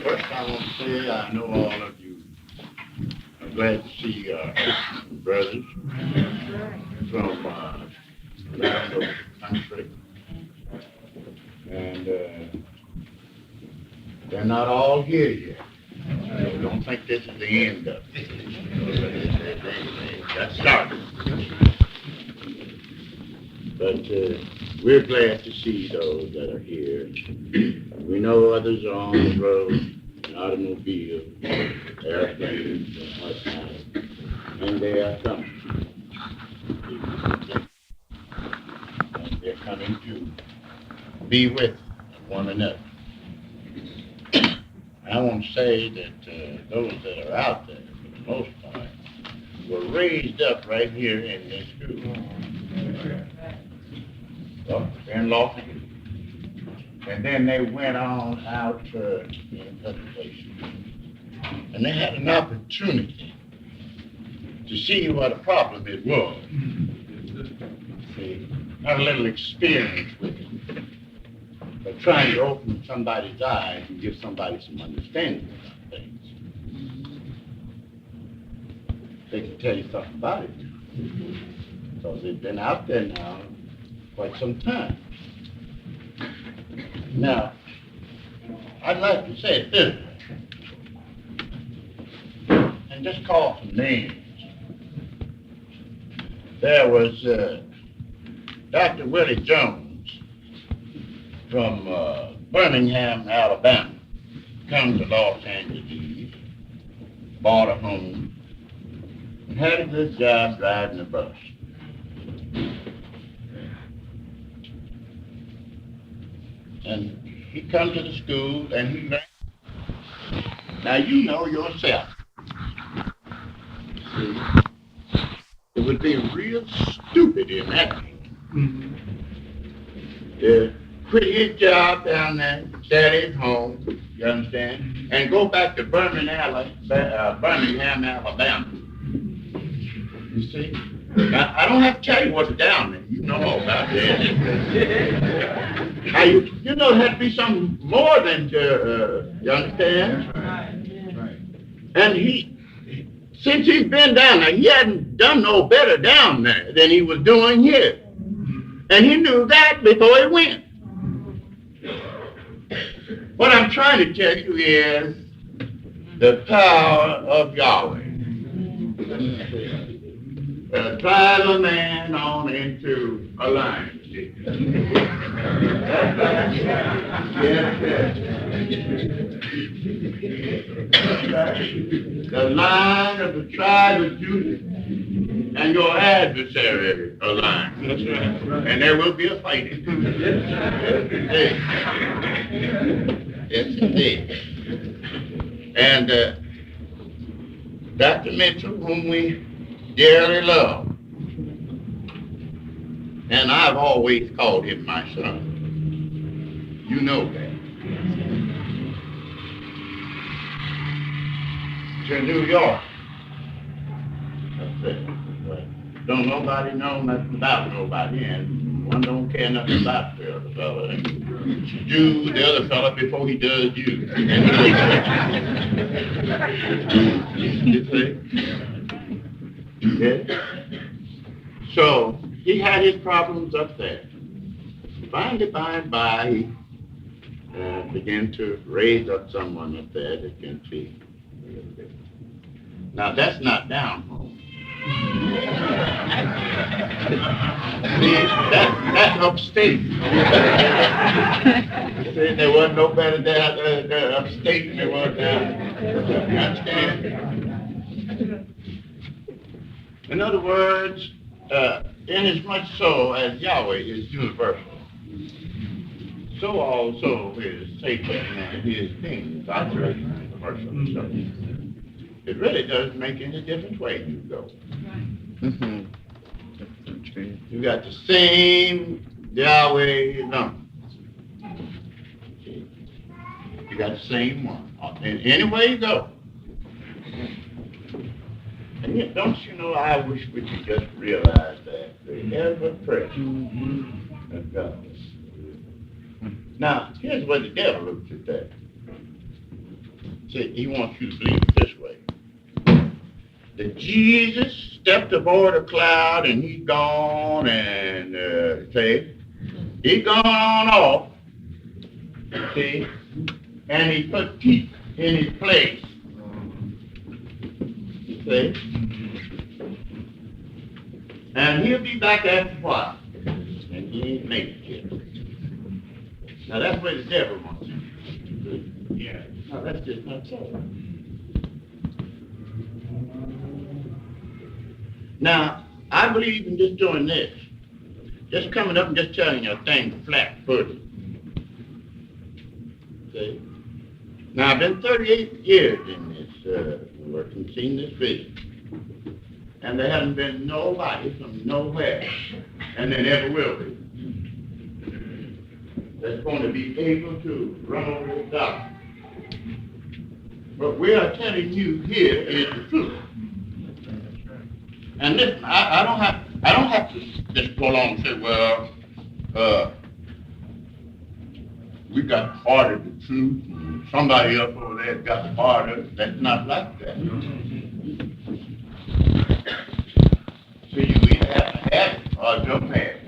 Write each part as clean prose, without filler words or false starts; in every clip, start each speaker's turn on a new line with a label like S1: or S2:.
S1: First, I want to say I know all of you are glad to see our Christian brothers from around the country. And they're not all here yet. So don't think this is the end of it. They got started. But we're glad to see those that are here. We know others are on the road, in automobiles, airplanes, and whatnot. And they are coming. And they're coming to be with one another. I want to say that those that are out there, for the most part, were raised up right here in this school. Well, in Lawson. And then they went on out in other places. And they had an opportunity to see what a problem it was. See, had a little experience with it. But trying to open somebody's eyes and give somebody some understanding about things. They can tell you something about it because they've been out there now quite some time. Now, I'd like to say it this way, and just call some names. There was Dr. Willie Jones from Birmingham, Alabama, come to Los Angeles, bought a home, and had a good job driving a bus. And he come to the school and he learned. Now you know yourself. See, it would be real stupid in that to quit his job down there, stay at his home, you understand, and go back to Birmingham, Alabama. You see? Now, I don't have to tell you what's down there. You know all about that. Now, you know there had to be something more than you understand? Right. And since he's been down there, he hadn't done no better down there than he was doing here. And he knew that before he went. What I'm trying to tell you is the power of Yahweh. Drive a man on into a lion. The line of the tribe of Judah and your adversary a line. That's right. And there will be a fighting. Yes, indeed. And Dr. Mitchell, whom we dearly love, and I've always called him my son. You know that. To New York. That's it. Don't nobody know nothing about nobody, and one don't care nothing about the other fella. And do the other fella before he does you. You see? Yeah. So he had his problems up there. Finally, by and by, he began to raise up someone up there that can see a little bit. Now, that's not down home. See, that's upstate. See, there wasn't no better there upstate than there was down. You understand? In other words, inasmuch so as Yahweh is universal, so also is Satan and his things operating universally. So it really doesn't make any difference where you go. Mm-hmm. You got the same Yahweh number. You got the same one. And anywhere you go. And yet, don't you know, I wish we could just realize that the ever-present of God. Now, here's where the devil looks at that. See, he wants you to believe it this way. That Jesus stepped aboard a cloud and he's gone and, he's gone on off, see, and he put teeth in his place, see, and he'll be back after a while, and he ain't made it yet. Now that's where the devil wants you. Yeah, no, that's just not so. Now, I believe in just doing this. Just coming up and just telling you a thing flat-footed. See? Now, I've been 38 years in this work and seen this vision. And there hasn't been nobody from nowhere, and there never will be, that's going to be able to run over the doctor. But we are telling you here is the truth. And listen, I don't have to just go along and say, well, we got part of the truth, and somebody else over there got part of it. That's not like that. So you either have to have it or don't have it.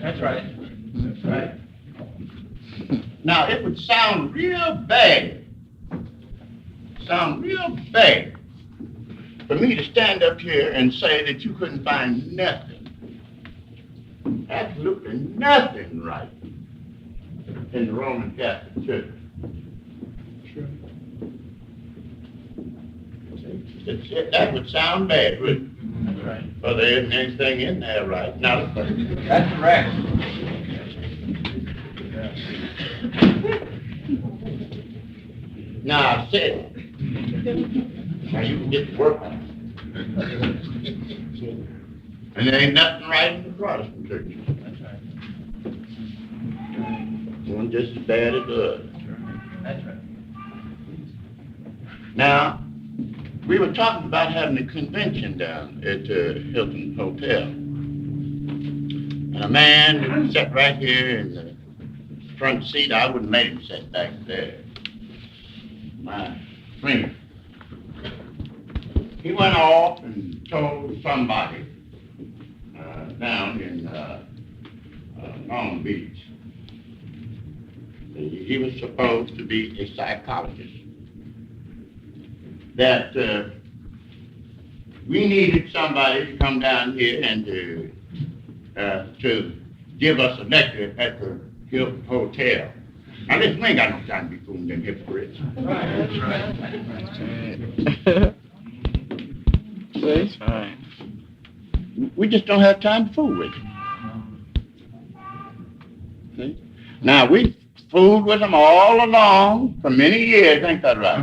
S2: That's right.
S1: That's right. Now, it would sound real bad for me to stand up here and say that you couldn't find nothing, absolutely nothing right in the Roman Catholic Church.
S2: Sure.
S1: That would sound bad, wouldn't it?
S2: That's right.
S1: Well, there isn't anything in there right now.
S2: That's correct.
S1: Now, I said it. Now you can get to work on it. And there ain't nothing right in the Protestant church.
S2: That's right.
S1: One just as bad as the other.
S2: That's right.
S1: Now, we were talking about having a convention down at the Hilton Hotel. And a man that sat right here in the front seat, I wouldn't make him sit back there. My friend. He went off and told somebody down in Long Beach. He was supposed to be a psychologist. That we needed somebody to come down here and to give us a lecture at the Hilton Hotel. Now listen, we ain't got no time to be fooling them hypocrites.
S2: That's right.
S1: That's right. We just don't have time to fool with them. See? Now, we fooled with them all along for many years, ain't that right?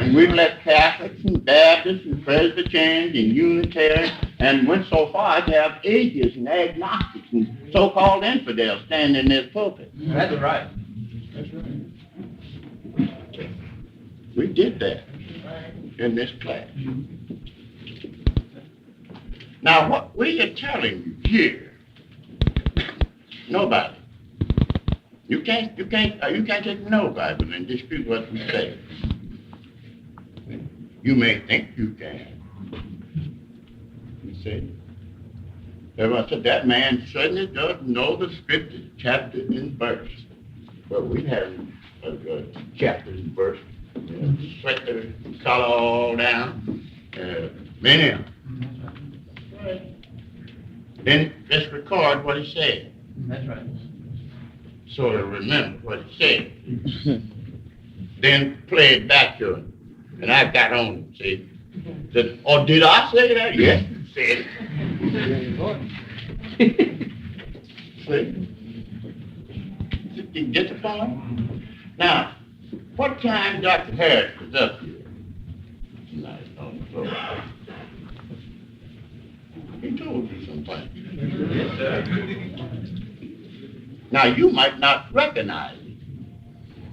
S1: And we've let Catholics and Baptists and Presbyterians and Unitarians and went so far as to have atheists and agnostics and so-called infidels stand in this pulpit.
S2: That's right.
S1: That's right. We did that in this class. Now, what we are telling you here, nobody. You can't take no Bible and dispute what we say. You may think you can. You see? Everyone said that man certainly doesn't know the scriptures, chapter and verse. But we have chapters and verse. Sweat the color all down. Many of them. Then let's record what he said.
S2: That's right.
S1: So to remember what he said. Then play it back to him. And I got on him, see. Said, oh, did I say that? Yes, you said it. See? You get the point? Now, what time Dr. Harris was up here tonight on the floor? He told you something.
S2: Yes, sir.
S1: Now, you might not recognize it.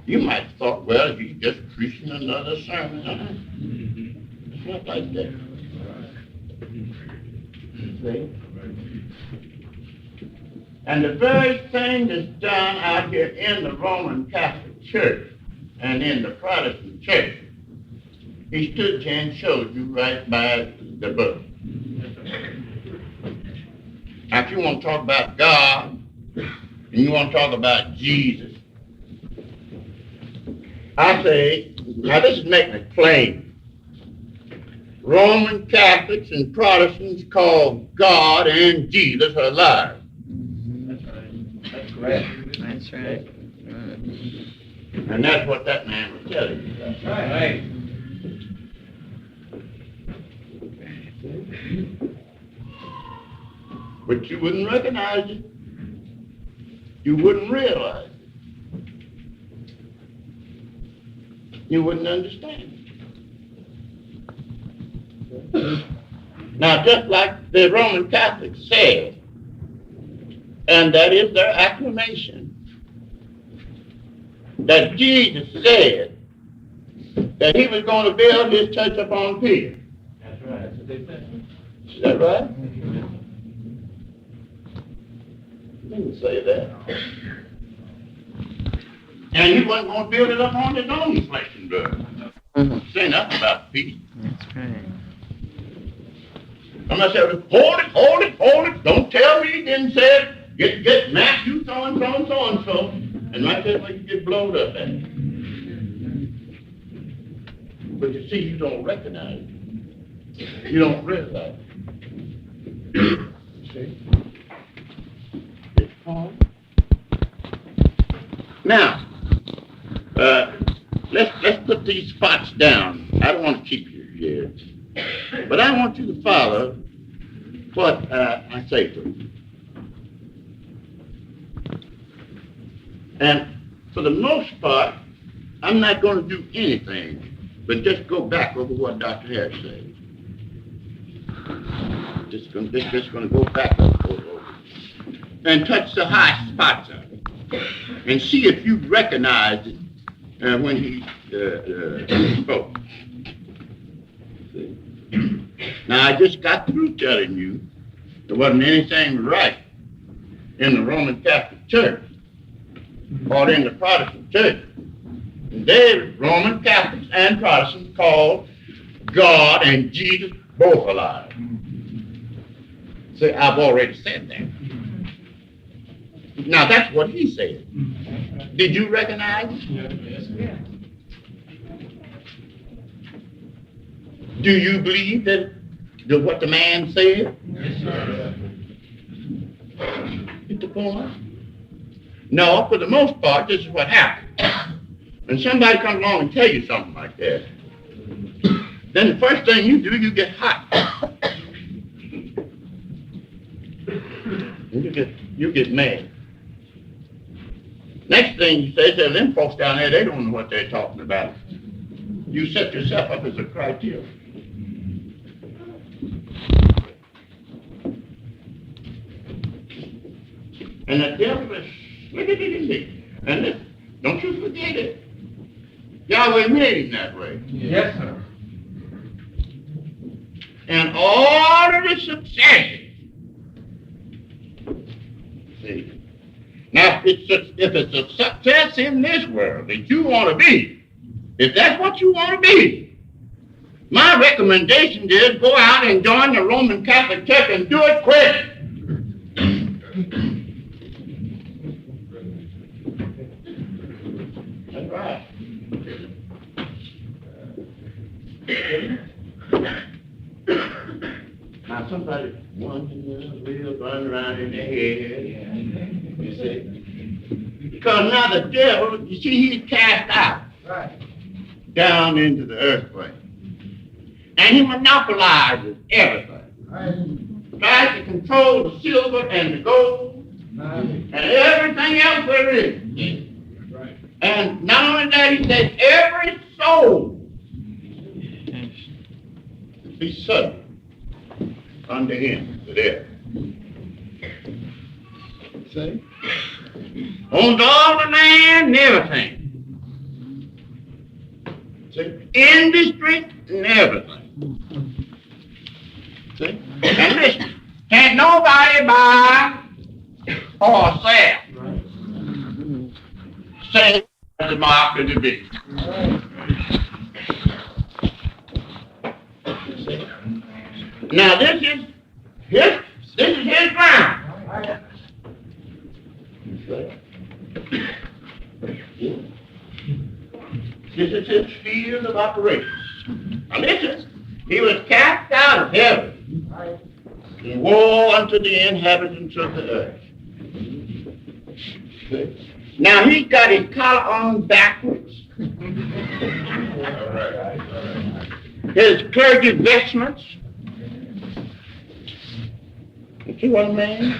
S1: You might have thought, well, he's just preaching another sermon. It's not like that. See? And the very thing that's done out here in the Roman Catholic Church and in the Protestant church. He stood here and showed you right by the book. Now, if you want to talk about God, and you want to talk about Jesus, I say, now this is making it plain. Roman Catholics and Protestants call God and Jesus alive.
S2: That's right. That's correct.
S3: That's right.
S1: And that's what that man was telling you.
S2: That's right.
S1: But you wouldn't recognize it. You wouldn't realize it. You wouldn't understand it. Now, just like the Roman Catholics said, and that is their acclamation, that Jesus said that he was going to build his church upon Peter.
S2: That's right. That's what they said.
S1: Is that right? He didn't say that. And he wasn't going to build it up on his own flesh and blood. Say nothing about Peter.
S3: That's right.
S1: Somebody said, hold it. Don't tell me he didn't say it. Get Matthew so-and-so. And right there where you get blown up at. But you see, you don't recognize it. You don't realize it. See? It's hard. Now, let's put these spots down. I don't want to keep you here. But I want you to follow what I say to you. And for the most part, I'm not going to do anything but just go back over what Dr. Harris said. Just going to go back over and touch the high spots of it and see if you recognize it when he spoke. See? Now, I just got through telling you there wasn't anything right in the Roman Catholic Church or in the Protestant Church. They, Roman Catholics and Protestants, called God and Jesus both alive. See, I've already said that. Now, that's what he said. Did you recognize it?
S2: Yes.
S1: Do you believe that what the man said?
S2: Yes, sir.
S1: Get the point? No, for the most part, this is what happened. When somebody comes along and tell you something like that, then the first thing you do, you get hot. And you get mad. Next thing you say, them folks down there, they don't know what they're talking about. You set yourself up as a criteria. And the devil is and this, don't you forget it. Yahweh made him that way.
S2: Yes, sir.
S1: And all of the succession. See. Now, if it's a success in this world that you want to be, if that's what you want to be, my recommendation is go out and join the Roman Catholic Church and do it quick. That's right. Now somebody wondering wheels running around in their head. You see? Because now the devil, you see, he's cast out.
S2: Right.
S1: Down into the earthquake. And he monopolizes everything.
S2: Right.
S1: Tries to control the silver and the gold and everything else there is.
S2: Right.
S1: And not only that, he says every soul be subject unto him, to death. See? Owns all the land and everything. See? Industry and everything. See? And listen, can't nobody buy or sell. Say the mark of the beast. Now this is his ground. This is his field of operations. Now listen, he was cast out of heaven, and woe unto the inhabitants of the earth. Now he's got his collar on backwards. His clergy vestments. You see what I mean?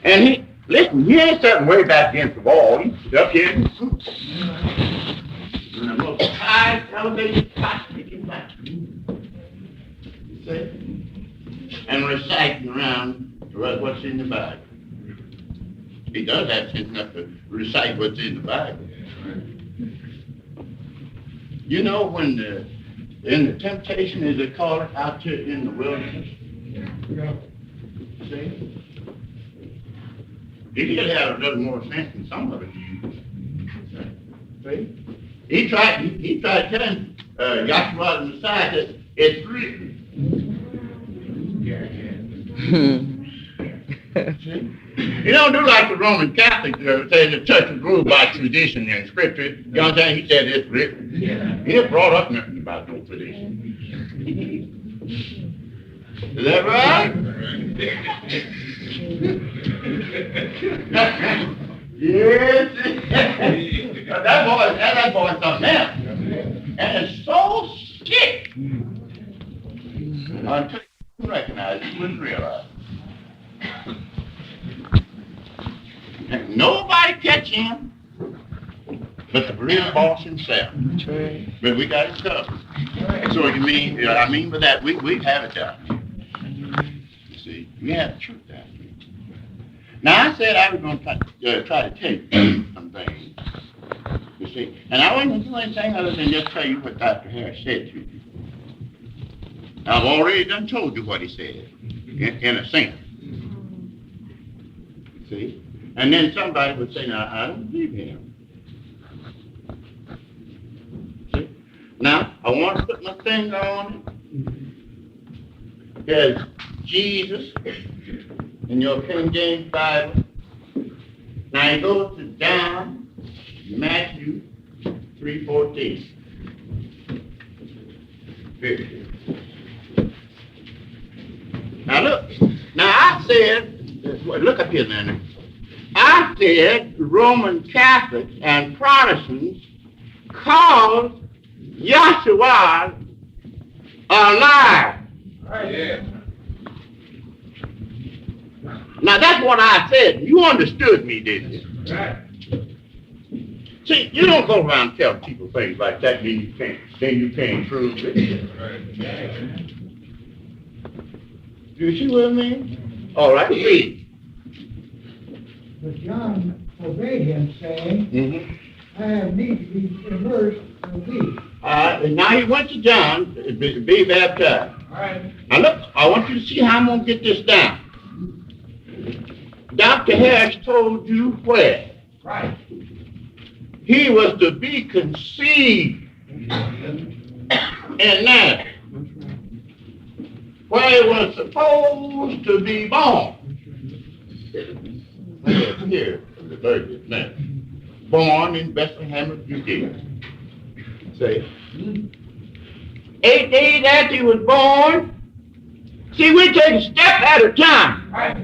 S1: And he, listen, he ain't sitting way back against the wall. He's up here in the suit. And the most high elevated spot he can find. You see? And reciting around what's in the Bible. He does have sense enough to recite what's in the Bible. You know when in the temptation, as they call it, out here in the wilderness. See? He did have a little more sense than some of it used. See? He tried telling Joshua the Messiah that it's written. See? You don't do like the Roman Catholics say the church is ruled by tradition and scripture. You know what I'm saying? He said it's written. He didn't brought up nothing about no tradition. Is that right? Yes. that boy's something else. And it's so sick. Until you recognize it, you wouldn't realize. And nobody catch him but the real boss himself. Right. But we got it covered. So you mean, I mean by that, we have it down here. You see, we have the truth down here. Now I said I was going to try to tell you some things. You see, and I wasn't going to do anything other than just tell you what Dr. Harris said to you. I've already done told you what he said, in a sense. See? And then somebody would say, now, I don't believe him. See? Now, I want to put my finger on it. There's Jesus in your King James Bible. Now, you go to John, Matthew 3:14. Now, look. Now, I said, look up here, man. I said Roman Catholics and Protestants called Yahshua alive. Yeah. Now that's what I said. You understood me, didn't you? Right. See, you don't go around and tell people things like that, then you can't prove it. Right. Do you see what I mean? All right, read.
S3: But John obeyed him, saying, I have need to be immersed in thee.
S1: And now he went to John to be baptized.
S3: All right.
S1: Now look, I want you to see how I'm going to get this down. Dr. Harris told you where.
S3: Right.
S1: He was to be conceived in Nazareth, where he was supposed to be born. Here, the Virgin Mary, born in Bethlehem of Judea. Say, 8 days after he was born, see, we take a step at a time.
S3: Right.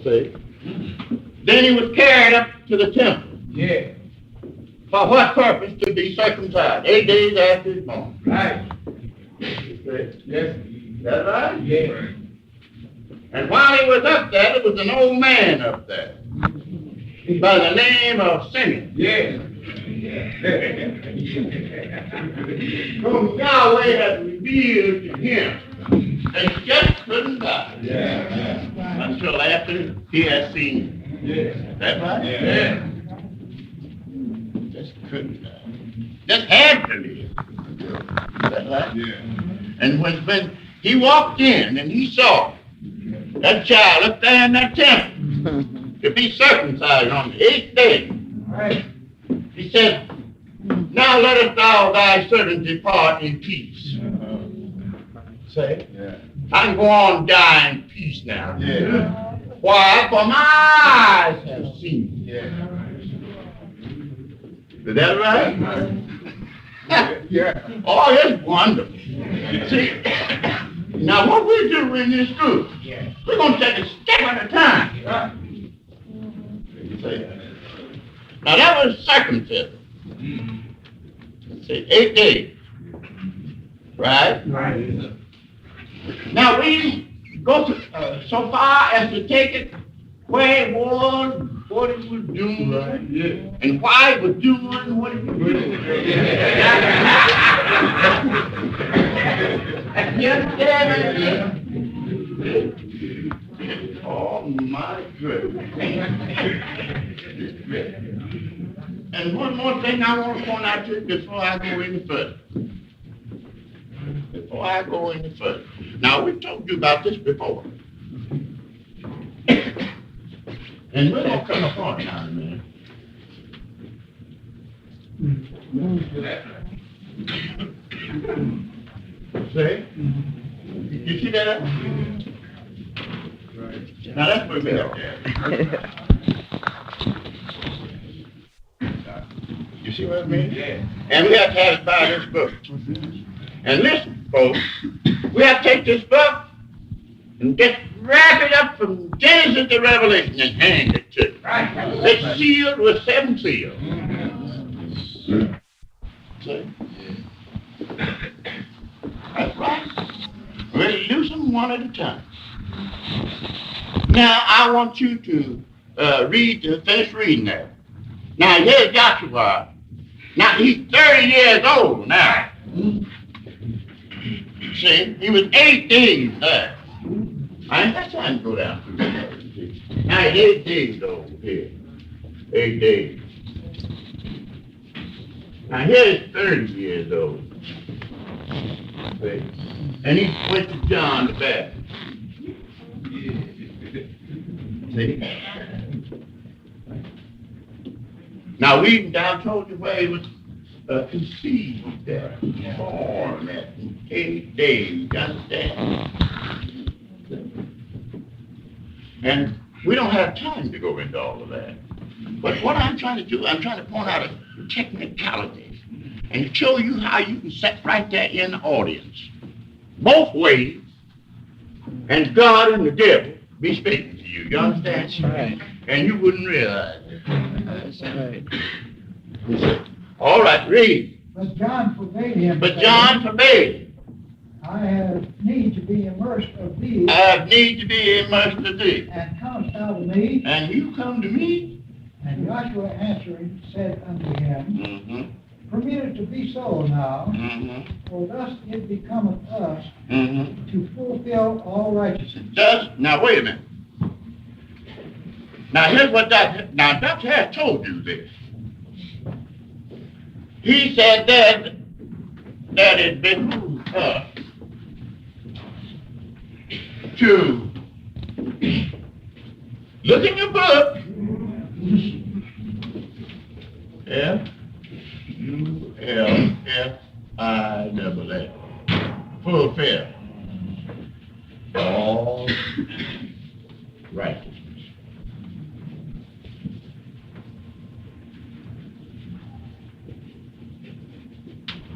S1: See, then he was carried up to the temple.
S3: Yeah.
S1: For what purpose? To be circumcised. 8 days after he was born.
S3: Right.
S1: See?
S3: Yes.
S1: That right?
S3: Yeah.
S1: Right. And while he was up there, there was an old man up there by the name of Simeon.
S3: Yeah.
S1: Whom Yahweh had revealed to him. And he just couldn't die.
S3: Yeah.
S1: Until after he had seen him.
S3: Yeah.
S1: That right?
S3: Yeah.
S1: Just couldn't die. Just had to live. That right?
S3: Yeah.
S1: And when he walked in and he saw that child up there in that temple, to be circumcised on the 8th day.
S3: Right.
S1: He said, now let us thou thy servant depart in peace. Say,
S2: Yeah.
S1: I can go on die in peace now.
S2: Yeah.
S1: Why? For my eyes have seen.
S2: Yeah.
S1: Is that right?
S2: Yeah.
S1: Oh, it's wonderful. See, now what we do in this group, we're going to take a step at a time. See? Now that was circumcision. See, 8 days. Right?
S3: Right.
S1: Now we go to, so far as to take it where it was, what it was doing,
S2: Yeah.
S1: and why it was doing what it was doing. You understand me? Oh my goodness. And one more thing I want to point out to you before I go any further. Now, we've told you about this before. And we're going to come apart now in a minute. See? You see that? Now, that's where we're at. You see what I mean?
S2: Yeah.
S1: And we have to have it by this book. And listen, folks, we have to take this book and just wrap it up from Genesis to Revelation and hand it to you. It's sealed with 7 seals. See? That's right. We'll use them one at a time. Now, I want you to finish reading that. Now, here's Joshua. Now, he's 30 years old now. See, he was 8 days there. I ain't got time to go down through that. Now, he's 8 days old here. 8 days. Now, here's 30 years old. See? And he went to John the Baptist. See? Now, we down told you where he was conceived there, born at 8 days, you understand? And we don't have time to go into all of that. But what I'm trying to do, I'm trying to point out a technicality and show you how you can sit right there in the audience, both ways, and God and the devil be speaking to you. You understand?
S4: That's right.
S1: And you wouldn't realize it.
S4: That's right.
S1: All right, read.
S3: But John forbade him.
S1: But John forbade him.
S3: I have need to be immersed of thee.
S1: I have need to be immersed of thee.
S3: And comest thou to me?
S1: And you come to me?
S3: And Joshua answering said unto him,
S1: Mm-hmm.
S3: Permit it to be so now,
S1: Mm-hmm.
S3: for thus it becometh us
S1: Mm-hmm.
S3: to fulfill all righteousness.
S1: Now wait a minute. Now here's what Dr. has told you this. He said that it behooves us to look in your book. Fulfill. Fulfill all righteousness.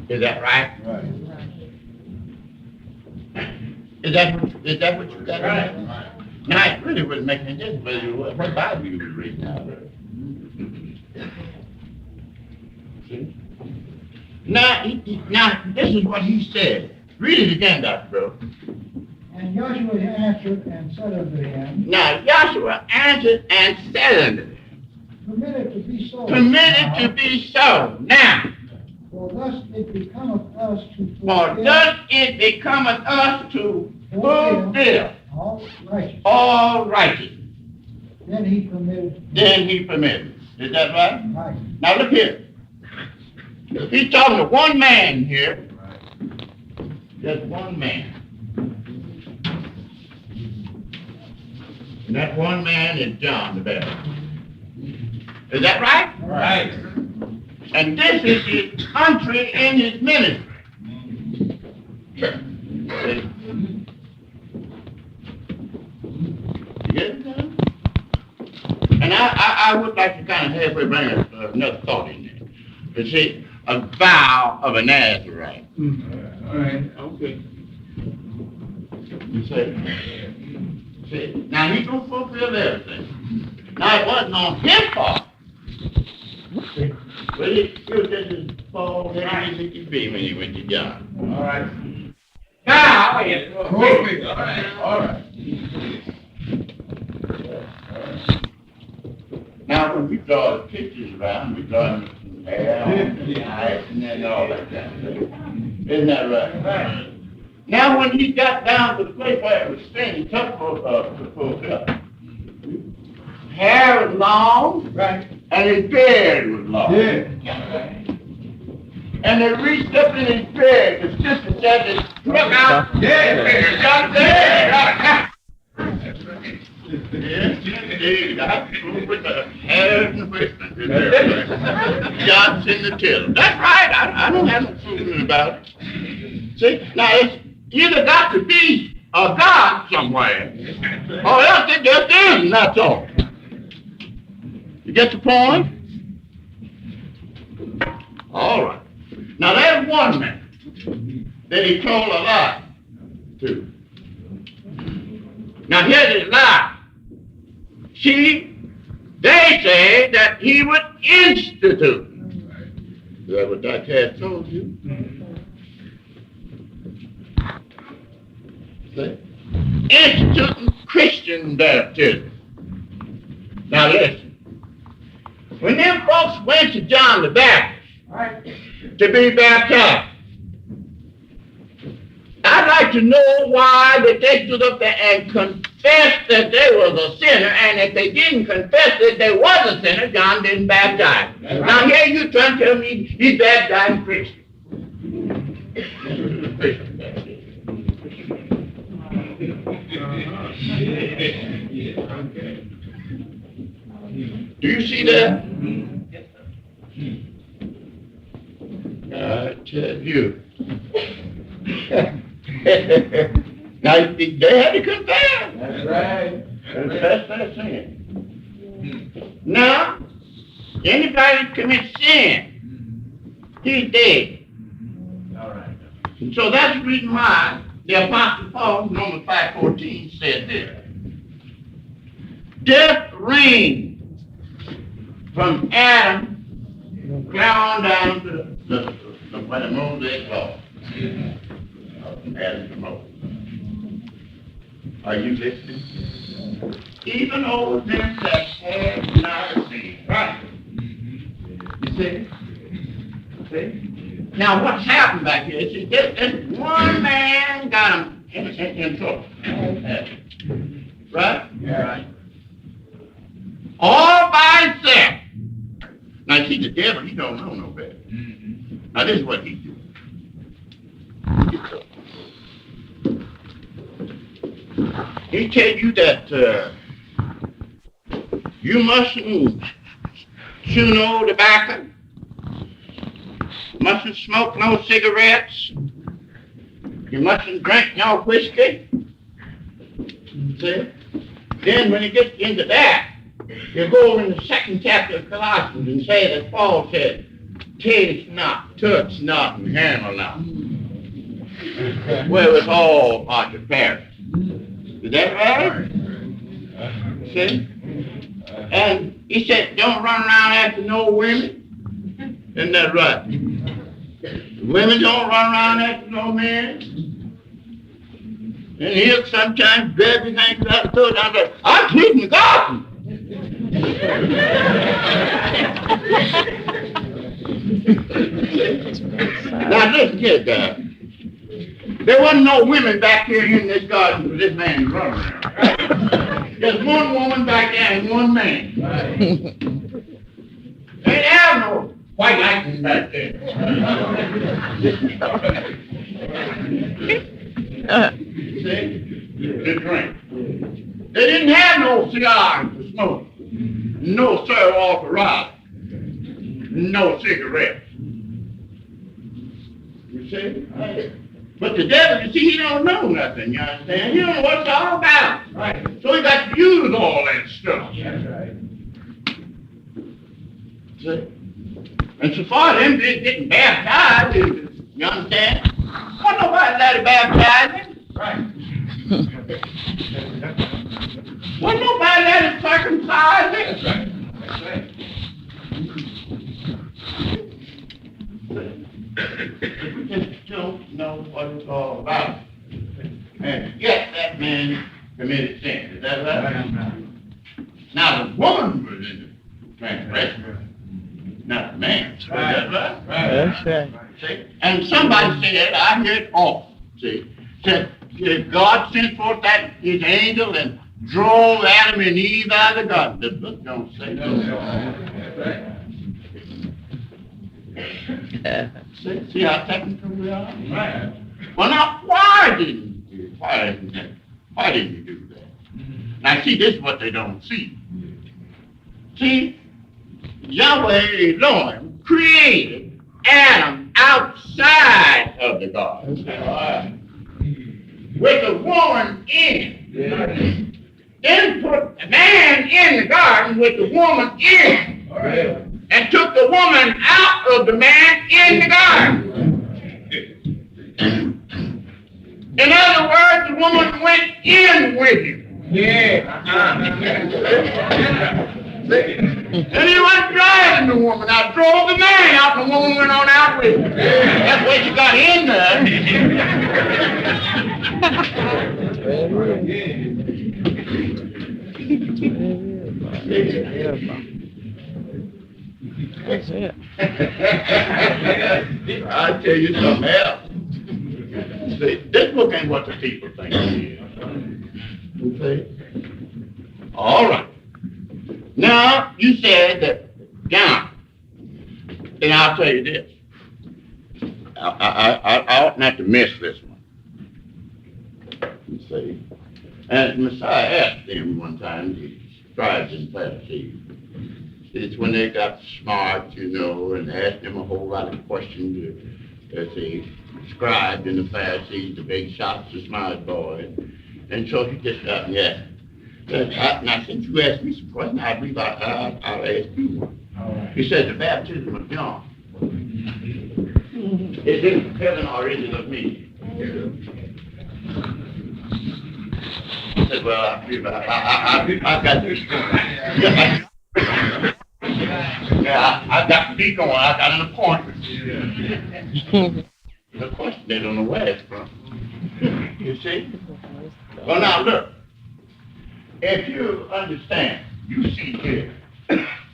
S1: Is that right?
S2: Right.
S1: Is that what you got?
S2: Right.
S1: Now, it really wouldn't make any difference whether you what Bible you was reading out of. See? Now, this is what he said. Read it again, Dr. Bro.
S3: And Joshua answered and said unto him,
S1: Now, Joshua answered and said unto them,
S3: Permit it to be so.
S1: Permit it
S3: now,
S1: to be so. Now,
S3: For thus it becometh us to
S1: for
S3: fulfill
S1: thus it becometh us to fulfill
S3: all righteousness.
S1: all righteousness.
S3: Then he permitted.
S1: Then he permitted. Is that right?
S3: Right.
S1: Now look here. He's talking to one man here. Just one man. And that one man is John the Baptist. Is that right?
S2: Right.
S1: And this is his country in his ministry. See? You get it now? And I would like to kind of halfway bring another thought in there. You see, a vow of a Nazarite.
S2: All right.
S1: Okay. You see, now he's going to fulfill everything. Now it wasn't on his part. But it was just as bald headed as it could be when he went to John.
S2: All right.
S1: Now it's
S2: Perfect. All right. All right.
S1: Now when we draw the pictures around, we draw them hair on the eyes and then all that kind of thing. Isn't that right?
S2: Right.
S1: Now when he got down to the place where it was thin, he took the full cut. Hair was long,
S2: Right.
S1: and his beard was long.
S2: Yeah.
S1: And they reached up in his beard. The sister said they struck out.
S2: Yeah.
S1: Got there. Yes, indeed. I flew with the hair and the whiskers. Shots in the till. That's right. I don't have no fooling about it. See, now it's either got to be a God somewhere, or else it just isn't, that's all. You get the point? All right. Now there's one man that he told a lie to. Now here's his lie. See, they say that he would institute. Is that what that cat told you? See? Instituting Christian baptism. Now listen. When them folks went to John the Baptist to be baptized, I'd like to know why that they stood up there and confessed that they was a sinner, and if they didn't confess that they was a sinner, John didn't baptize. Now here you trying to tell me he baptized Christians. Do you see that? I tell you. Now, they had to confess.
S2: That's right.
S1: Confess their sin. Now, anybody that commits sin, he's dead.
S2: All right.
S1: And so that's the reason why the Apostle Paul, Romans 5:14, said this. Death reigned from Adam clear on down to the where the Mosaic law. From Adam to Moses. Are you listening? Even over them that have not seen. Right. You see? See? Now what's happened back here? See, this one man got him in trouble. Right?
S2: Yeah. Right.
S1: All by himself. Now see, the devil, he don't know no better. Now this is what he do. He tell you that you mustn't chew no tobacco, mustn't smoke no cigarettes, you mustn't drink no whiskey. See? Then when he gets into that, you go over in the 2nd chapter of Colossians and say that Paul said, taste not, touch not, and handle not. Well, it's all occupied. Is that right? See? And he said, don't run around after no women. Isn't that right? Women don't run around after no men. And he'll sometimes grab your things out of the throat. I'm preaching the gospel. Now listen here, guys. There wasn't no women back here in this garden for this man to run around. There's one woman back there and one man. Ain't have no white lightning back there. See? To drink. They didn't have no cigars to smoke, no Sir Walter Raleigh, no cigarettes. You see? But the devil, you see, he don't know nothing, you understand? He don't know what it's all about.
S2: Right.
S1: So he got to use all that stuff.
S2: That's right.
S1: See? And so far them getting baptized, you understand? Well, nobody let it baptize him.
S2: Right.
S1: Well, nobody let it circumcise him.
S2: That's right. That's right.
S1: We just don't know what it's all about. And yet that man committed sin. Is that right? Now the woman was in the transgression, not the man. Is that right?
S4: That's right.
S1: See? And somebody said, I hear it often, see, said, if God sent forth that his angel and drove Adam and Eve out of the garden. The book don't say so. See how technical we are?
S2: Right.
S1: Well, now, why didn't you do that? Now, see, this is what they don't see. See, Yahweh Elohim created Adam outside of the garden with a woman in. Then put the man in the garden with the woman in.
S2: All right.
S1: And took the woman out of the man in the garden. In other words, the woman went in with him.
S2: Yeah.
S1: And he wasn't driving the woman out, drove the man out, and the woman went on out with him. That's why you got in there.
S4: That's it.
S1: I'll tell you something else. See, this book ain't what the people think it is. You see? All right. Now, you said that, John, and I'll tell you this. I ought not to miss this one. You see? And Messiah asked them one time, the scribes and Pharisees, it's when they got smart, you know, and asked them a whole lot of questions. The scribes and the Pharisees, the big shots, the smart boys. And so he just got me asked. Now, since you asked me some questions, I believe I'll ask you one.
S2: Right.
S1: He said, the baptism of John, is it of heaven or is it of me? I said, well, I believe I've got this going. Yeah, I've got to be going. I've got an appointment. The question, they don't know where it's from. You see? Well, now look. If you understand, you see here,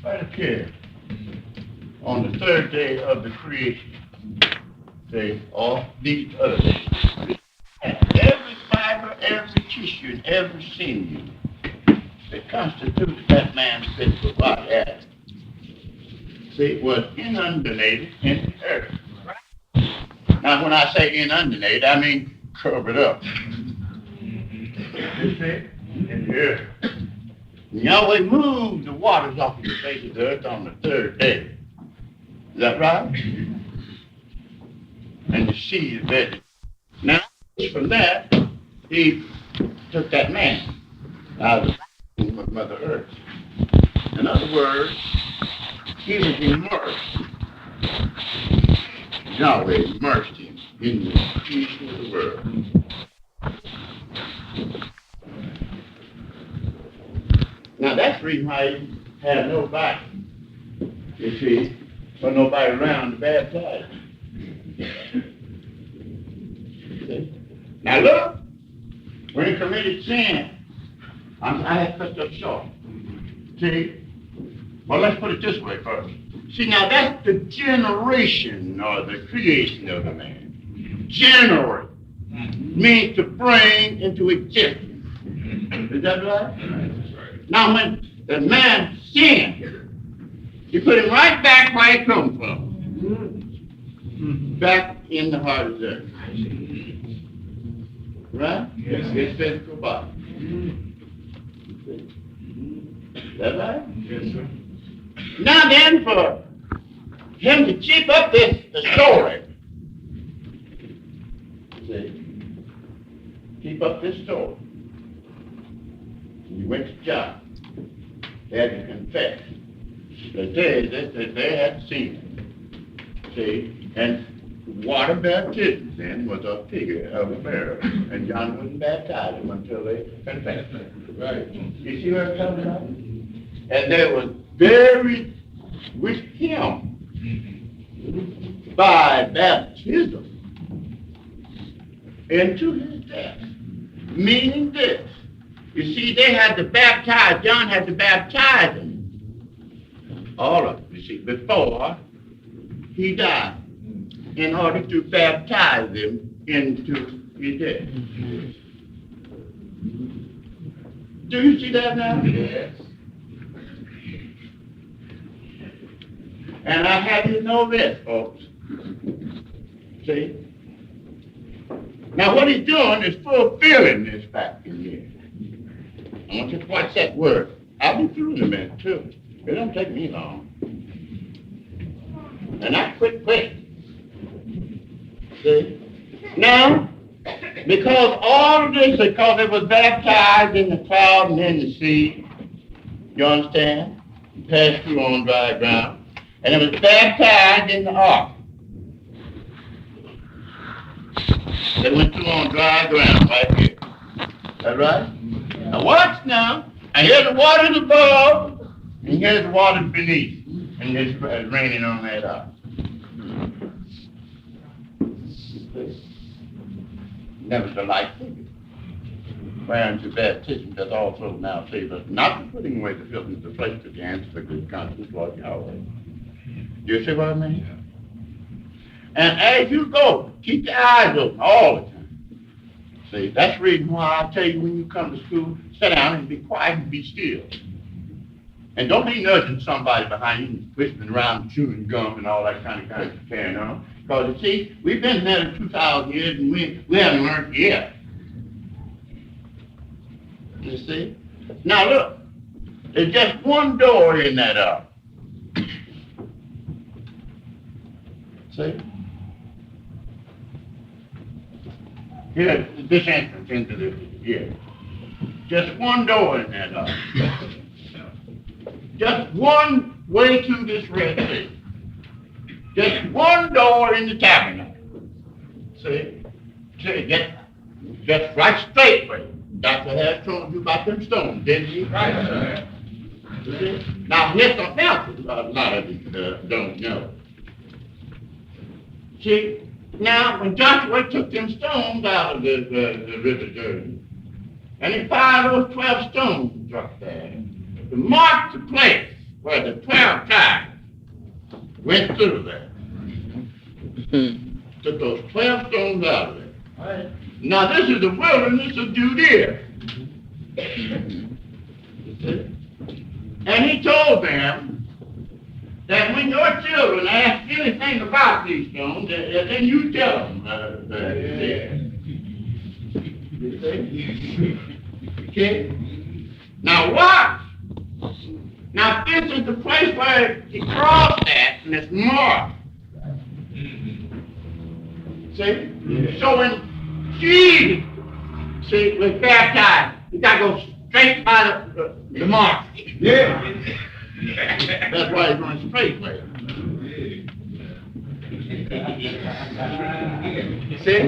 S1: right up here, on the third day of the creation, say, all these other days, every fiber, every tissue, and every sinew that constituted that man's physical body, Adam, see, was inundated in the earth. Now, when I say inundated, I mean covered up. You see? In the earth. Yahweh moved the waters off of the face of the earth on the third day. Is that right? And the sea is bedded. Now, from that, he took that man out of the womb of Mother Earth. In other words, he was immersed. Yahweh immersed him in the creation of the world. Now that's the reason why he had nobody, you see, or nobody around to baptize him. See? Now look, when he committed sin, I had cut up short. See? Well, let's put it this way first. See, now that's the generation or the creation of the man. Generate means to bring into existence. Is that right? Now, when the man sinned, you put him right back where he come from. Back in the heart of the earth. Right?
S2: Yes.
S1: His physical body. Is that right?
S2: Yes, sir.
S1: Now then, for him to keep up the story, see, keep up this story, he went to John. They had to confess that they had seen him. See, and water baptism then was a figure of a bearer, and John wouldn't baptize them until they confessed.
S2: Right.
S1: You see what I'm talking about? And they were buried with him by baptism into his death. Meaning this. You see, they had to baptize, John had to baptize them. All of them, you see, before he died, in order to baptize them into his death. Do you see that now?
S2: Yes.
S1: And I have you know this, folks. See? Now what he's doing is fulfilling this fact in here. I want you to watch that word. I'll be through in a minute, too. It don't take me long. And I quit quick. See? Now, because all of this, because it was baptized in the cloud and in the sea, you understand? Passed through on dry ground. And it was baptized in the ark. They went through on dry ground right here. That right? Now watch now. And here's the waters above, and here's the waters beneath. And it's raining on that ark. Nevertheless, whereunto baptism does also now save us, not for putting away the filthiness of the flesh, but the answer for good conscience, Lord Yahweh. Do you see what I mean? And as you go, keep your eyes open all the time. See, that's the reason why I tell you when you come to school, sit down and be quiet and be still. And don't be nudging somebody behind you and twisting around and chewing gum and all that kind of carrying on. Because you see, we've been there 2,000 years and we haven't learned yet. You see? Now look, there's just one door in that ark. See? Here, this entrance into this here. Just one door in that ark. Just one way to this Red Sea. Just one door in the tabernacle. See? Just right straight way. Dr. Harris told you about them stones, didn't he?
S2: Right, sir.
S1: See? Now, here's something else a lot of you don't know. See, now, when Joshua took them stones out of the river Jordan, and he fired those 12 stones up there to mark the place where the 12 tribes went through there. Took those 12 stones out of there. Right. Now, this is the wilderness of Judea. And he told them that when your children ask anything about these stones, then you tell them. Okay? Now watch. Now this is the place where he crossed at, and it's marked. See? Yeah. So when Jesus, see, was baptized, you got to go straight by the mark.
S2: Yeah.
S1: That's why he's going straight way. See?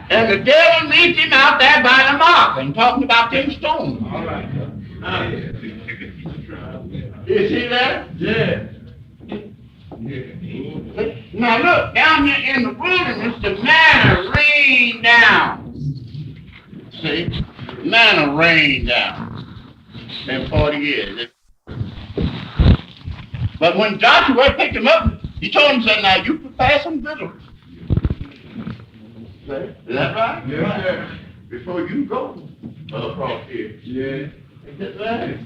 S1: And the devil meets him out there by the mark and talking about them stones.
S2: All right.
S1: You see that?
S2: Yeah.
S1: Now look, down here in the wilderness, the manna rained down. See? Manna rained down. In 40 years. But when Joshua picked him up, he told him, said, now you prepare some victuals. Is that right?
S2: Yes, sir.
S1: Before you go across here.
S2: Yeah.
S1: Is that right?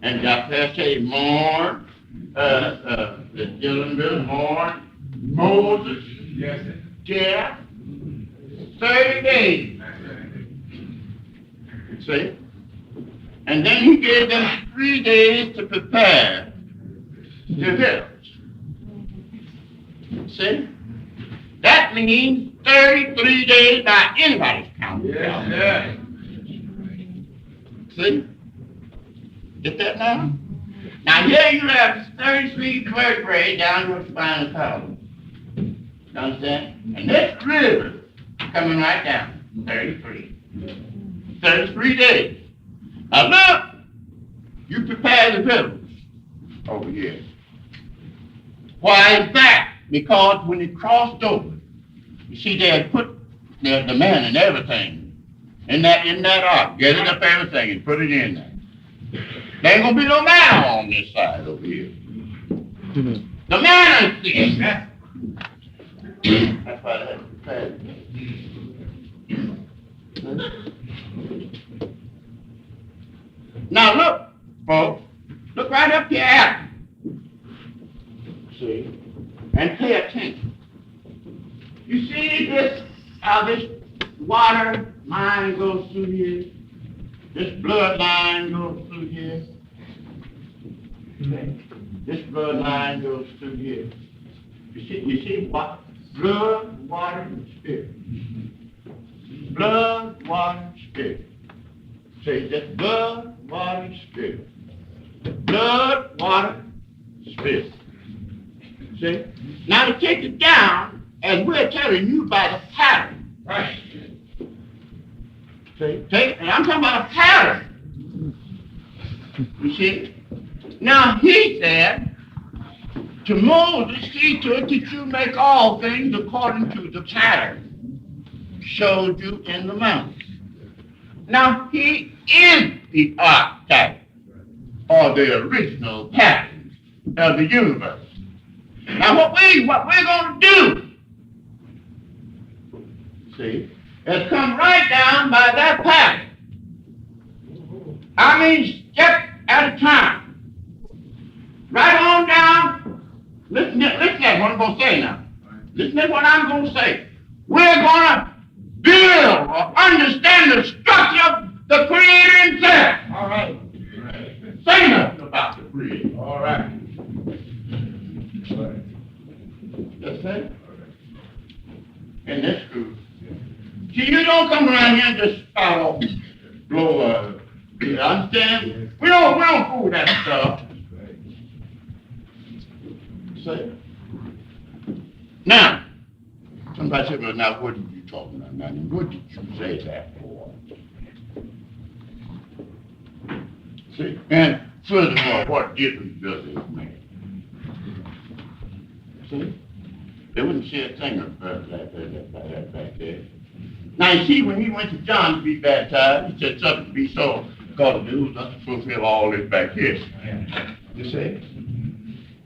S1: And Joshua said, mourn, the children will mourn, Moses,
S2: Yes, sir.
S1: yeah, 30 days. See? And then he gave them 3 days to prepare the village. See? That means 33 days by anybody's count.
S2: Yes, sir.
S1: See? Get that now? Now here you have 33 vertebrae down your spinal column. You understand? And this river coming right down. 33. 33 days. Now look, you prepare the village over here. Why is that? Because when it crossed over, you see they had put the man and everything in that ark, gathered up everything and put it in there. There ain't gonna be no man on this side over here. The man is sick. That's why they had to prepare it. Now look, folks, look right up here at me. See? And pay attention. You see this, how this water line goes through here? This blood line goes through here. Okay. This blood line goes through here. You see what? Blood, water, and spirit. Blood, water, spirit. Say just blood, water, spirit. Blood, water, spirit. See? Now to take it down, as we're telling you by the pattern.
S2: Right.
S1: See? And I'm talking about a pattern. You see? Now he said to Moses, see to it that you make all things according to the pattern showed you in the mountain. Now he is the archetype or the original pattern of the universe. Now what we're going to do, see, is come right down by that pattern. I mean, step at a time. Right on down. Listen to what I'm going to say now. Listen to what I'm going to say. We're going to build or understand the structure of the Creator himself.
S2: All right.
S1: Say nothing about the Creator.
S2: All right.
S1: That's it. And that's true. See, you don't come around here and just spout off and blow you understand? We don't fool that stuff. See? Now, somebody said, well, now, what are you talking about? Now, what did you say that for? See? And furthermore, what difference does it make? See? They wouldn't say a thing about that back there. Now, you see, when he went to John to be baptized, he said something to be so, because it was not to fulfill all this back here. You see?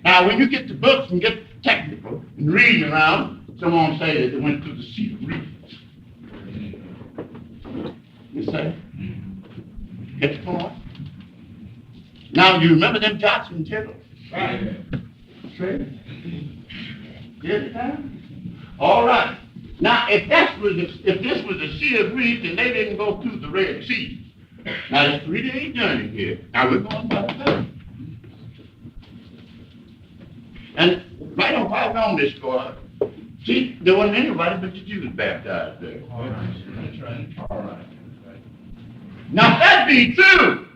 S1: Now, when you get the books and get technical and reading around, someone say that they went through the sea of reeds. You say? Get the point? Now, you remember them Johnson Tittles?
S2: Right.
S1: See? Get it down? All right. Now, if this was a sea of reeds and they didn't go through the Red Sea, now it's 3 days journey here. Now we're going by the time. And right on this score, see, there wasn't anybody but the Jews baptized there.
S2: All right. That's right. All right.
S1: Now, if that be true,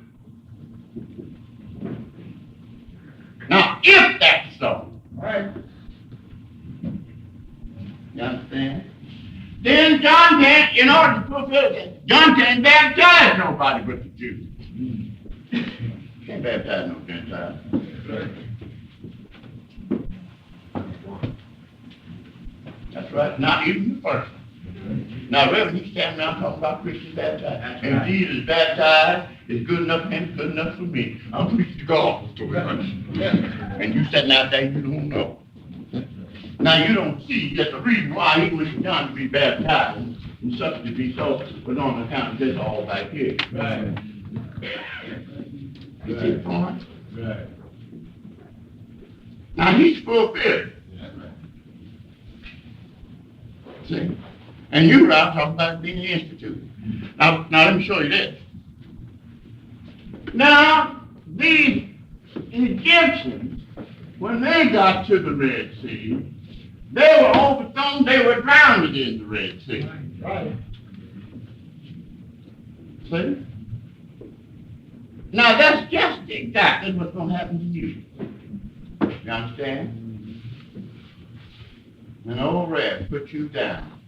S1: now, if that's so,
S2: All right.
S1: you understand? Then John can't, in order to fulfill it, John can't baptize nobody but the Jews. Can't baptize no Gentiles. That's right, not even the first one. Now, Reverend, he's standing around talking about Christians baptized. And Jesus baptized is good enough for him, good enough for me. I'm preaching the gospel to him. And you sitting out there, you don't know. Now, you don't see that the reason why he went to John to be baptized and such to be so was on account of this all back here.
S2: Right.
S1: You see the point?
S2: Right.
S1: Now, he's fulfilled. See? And you were out talking about being instituted. Now let me show you this. Now, these Egyptians, when they got to the Red Sea, they were overthrown, they were drowned in the Red Sea.
S3: Right.
S1: See? Now, that's just exactly what's going to happen to you. You understand? An old rat put you down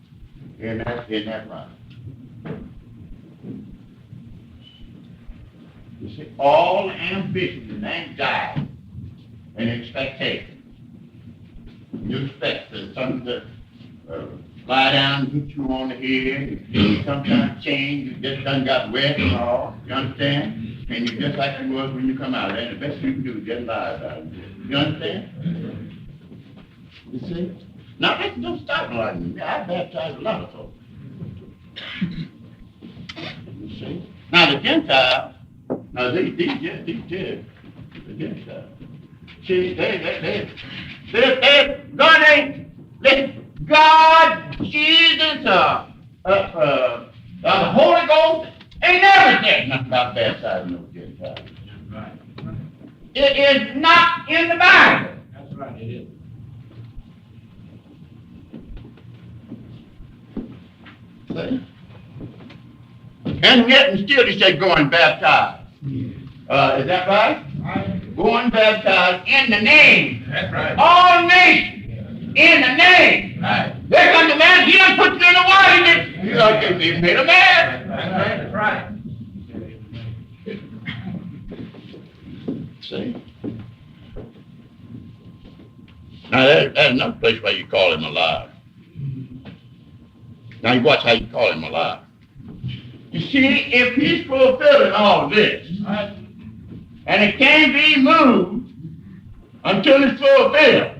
S1: in that run. You see, all ambition and anxiety and expectation. You expect that something to lie down and hit you on the head, and sometimes change, you just done got wet and all, you understand? And you're just like you was when you come out. And the best you can do is just lie about it. You understand? You see? Now, this don't stop like me. I baptized a lot of folks. You see? Now, the Gentiles, now, these the Gentiles, see, God ain't, God, Jesus, the Holy Ghost, ain't never said nothing about baptizing no Gentiles.
S2: That's right.
S1: It is not in the Bible.
S2: That's right, it is.
S1: See? And yet, and still, he said, go and baptize. Is that right?
S3: Right.
S1: Go and baptize in the name.
S2: That's right.
S1: All nations, in the name.
S2: Right.
S1: There comes the man, he done put you in the water, he made a man.
S2: That's right.
S1: See? Now, that's another place where you call him alive. Now, you watch how you call him alive. You see, if he's fulfilling all this, and it can't be moved until it's fulfilled,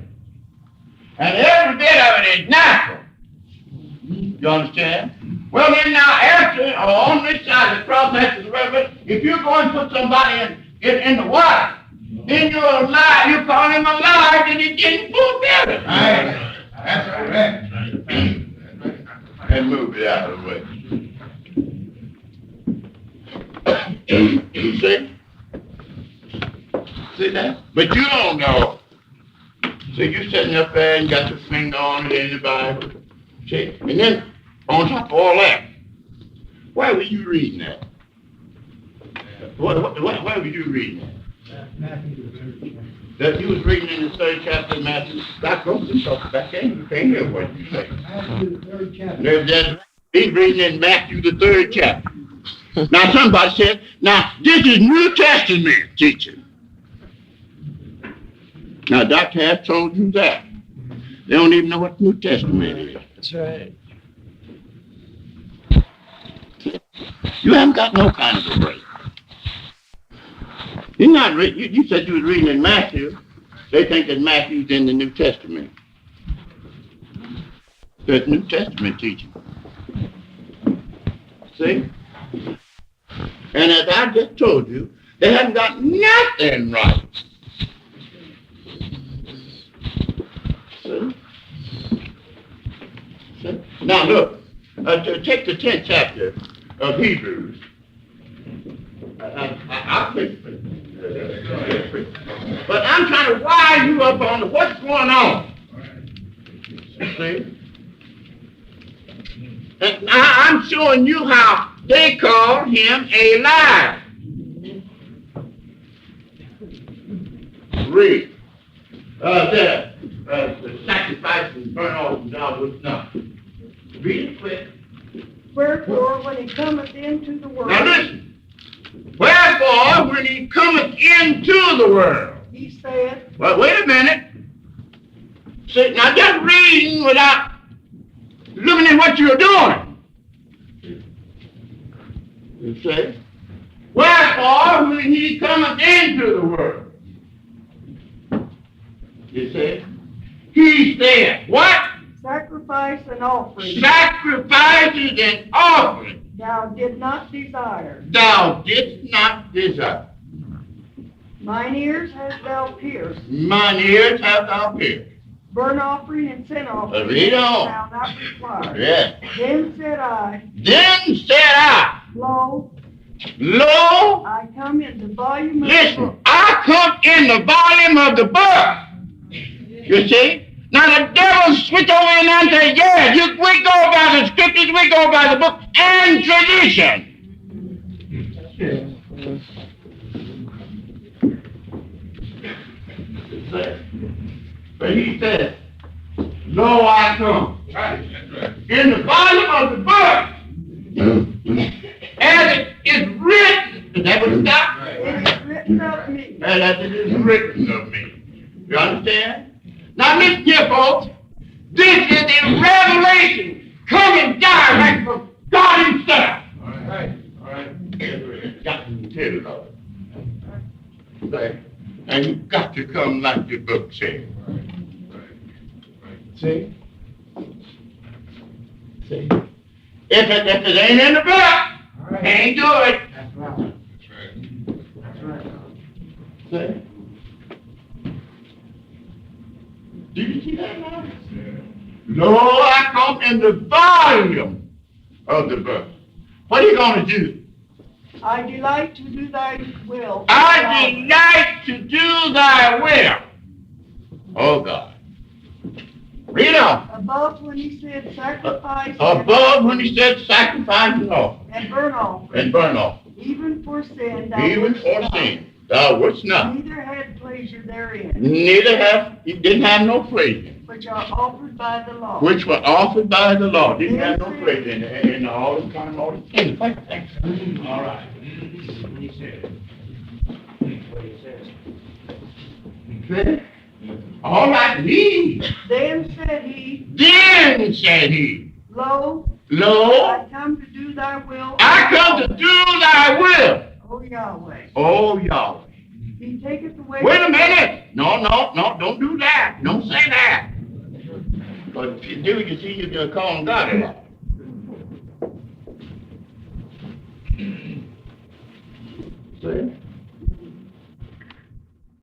S1: and every bit of it is natural, you understand? Well, then now, after, or on this side of the cross, after the resurrection, if you go and put somebody in the water, then you're alive, you call him alive, and he didn't fulfill it.
S2: Right. That's correct.
S1: And move it out of the way. You see? See that? But you don't know. So you're sitting up there and got your finger on it in the Bible. See? And then, on top of all that, why were you reading that? Why were you reading that?
S3: Matthew, the third chapter.
S1: That you was reading in the 3rd chapter of Matthew. Doc Rosen talked about that. You can't hear what you say.
S3: Matthew, the 3rd chapter.
S1: He's reading in Matthew, the 3rd chapter. Now, somebody said, now, this is New Testament teaching. Now, Dr. has told you that. They don't even know what New Testament is.
S4: That's right.
S1: You haven't got no kind of a break. You're not you said you was reading in Matthew. They think that Matthew's in the New Testament. That's New Testament teaching. See? And as I just told you, they haven't got nothing right. See? See? Now look, take the 10th chapter of Hebrews. I'll preach for you. But I'm trying to wire you up on what's going on. See? And I'm showing you how they call him a liar. Read. The sacrifice and burn offerings thou wouldst not. Read it quick.
S5: Wherefore, when he cometh into the world,
S1: Now listen. Wherefore, when he cometh into the world.
S5: he saith,
S1: Well, wait a minute. See, now just reading without looking at what you're doing. You see? Wherefore, when he cometh into the world. You see? He said, what?
S5: sacrifice and offering
S1: Sacrifices and offerings
S5: thou did not desire.
S1: thou didst not desire.
S5: Mine ears hast thou pierced.
S1: Mine ears have thou pierced.
S5: Burnt offering and sin offering
S1: Read on.
S5: thou not required.
S1: Yes.
S5: Then said I,
S1: Then said I,
S5: Lo,
S1: Lo,
S5: I come in the volume of the
S1: listen,
S5: book.
S1: I come in the volume of the book. You see? Now the devil switch over in and say, yeah, we go by the scriptures, we go by the book and tradition. But he said, lo, I come.
S2: Right, that's right.
S1: In the volume of the book, as it is written. Is that what it got?
S2: Right,
S5: It
S2: right.
S5: is written of me.
S1: And as it is written of me. You understand? Now listen here, folks. This is a revelation coming direct from God himself.
S2: All right, all right.
S1: Got to tell it all. Say, and you got to come like the book says. See? See? If it ain't in the book, can't do it.
S3: That's right.
S2: That's right.
S3: That's right.
S1: See? Do you see that now? Lo, I come in the volume of the book. What are you going to do?
S5: I delight to do thy will.
S1: I delight to do thy will. Oh God. Read on.
S5: Above when he said sacrifice.
S1: Above when he said sacrifice and offering
S5: And burn off.
S1: and burn off.
S5: Even for sin. thou
S1: Even
S5: wouldst
S1: for
S5: not.
S1: sin. Thou wouldst not.
S5: Neither had pleasure therein,
S1: He didn't have no pleasure.
S5: which are offered by the law.
S1: Which were offered by the law. Didn't have no pleasure in all the kind of all the things.
S2: All right. What he said. What he says.
S1: All right, he.
S5: Then said he,
S1: Then said he,
S5: Lo,
S1: Lo,
S5: I come to do thy will.
S1: I come to do thy will.
S5: O Yahweh.
S1: Oh, Yahweh.
S5: He taketh away.
S1: Wait a minute. No, don't do that. Don't say that. But if you do, you see you're going to call God a lot.